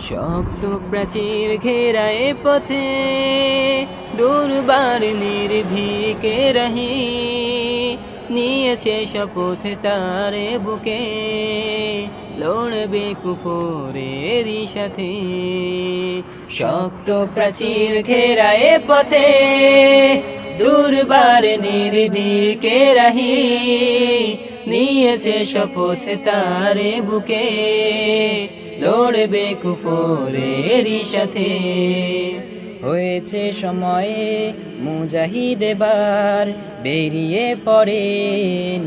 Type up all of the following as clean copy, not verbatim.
শক্ত প্রাচীর ঘেরা এ পথে দুর্বার নির্ভীকে রহি নিয়েছে শপথ তারে বুকে লড়বে কুফরেরই সাথে। শক্ত প্রাচীর ঘেরা এ পথে দুর্বার নির্ভীকে রহি নিয়েছে শপথ তারে বুকে লড়বে কুফরেরই সাথে। হয়েছে সময়ে মুজাহিদ এবার বেরিয়ে পড়ে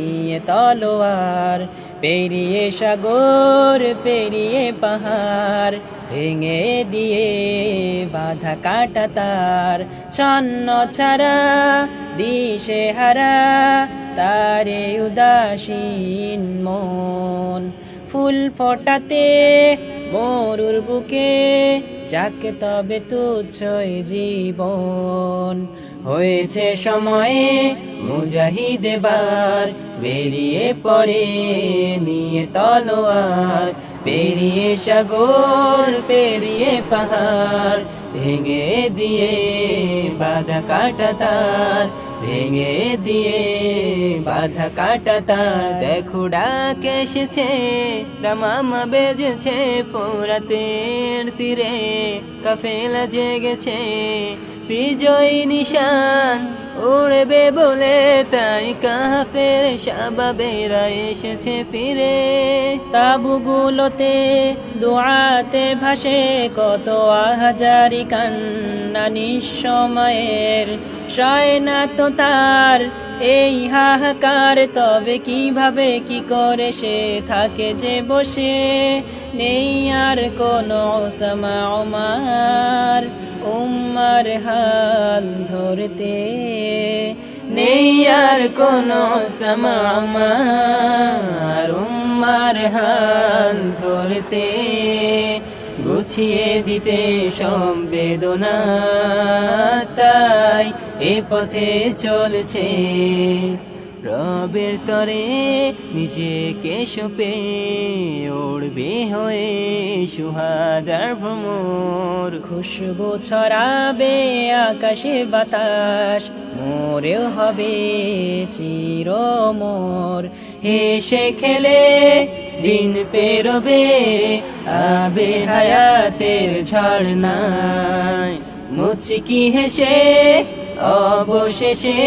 নিয়ে তলোয়ার, পেরিয়ে সাগর পেরিয়ে পাহাড় ভেঙে দিয়ে বাধা কাটা তার। ছন্ন ছাড়া দিশে হারা তারে উদাসীন মন, ফুল ফোটাতে মরুর বুকে যাক তবে তুচ্ছই জীবন। হয়েছে সময়ে মুজাহিদ এবার বেরিয়ে পড়ে নিয়ে তলোয়ার, পেরিয়ে সাগর পেরিয়ে পাহাড় ভেঙে দিয়ে বাধা কাটা তার, ভেঙে দিয়ে বাধা কাটা তার। দেখো ডাক এসেছে দামামা বেজেছে ফোরাতের তীরে, কাফেলা জেগেছে বিজয় নিশান উড়বে বলে তাই কাফের শাবাবেরা এসেছে ফিরে। তাবুগুলোতে দোয়াতে ভাসে কত হাজারি কান্না নিঃসময়ের, সয় না তো তার এই হাহাকার। তবে কিভাবে কি করে সে থাকে যে বসে, নেই আর কোনো ওসামা ওমার উম্মার হাত ধরতে, নেই আর কোনো ওসামা ওমার উম্মার হাত ধরতে। গুছিয়ে দিতে সম্বেদনা তাই এ পথে চলছে, রবের তরে নিজেকে সঁপে উড়বে হয়ে সুহাদার ভ্রমর। খুশবু ছড়াবে আকাশে বাতাস, মোরেও হবে চিরমোর। হেসে খেলে দিন পেরোবে আবে হায়াতের ঝর্ণায়, মুচকি হেসে অবশেষে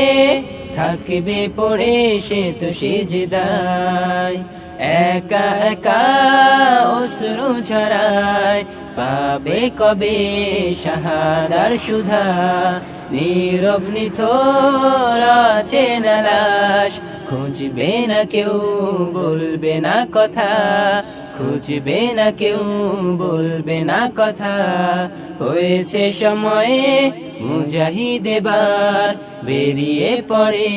থাকবে পড়ে সে তো সিজদায়। একা একা অশ্রু ঝরায় পাবে কবে শাহাদার সুধা, নীরব নিথর আছে না লাশ, খুঁজবে না কেউ বলবে না কথা, খুঁজবে না কেউ বলবে না কথা। হয়েছে সময়ে মুজাহিদ এবার বেরিয়ে পড়ে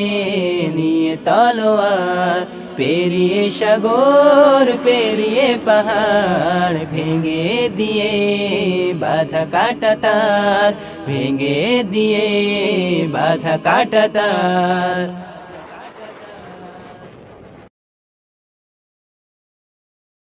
নিয়ে তলোয়ার, পেরিয়ে সাগর পেরিয়ে পাহাড় ভেঙে দিয়ে বাধা কাটা তার, ভেঙে দিয়ে বাধা কাটা তার।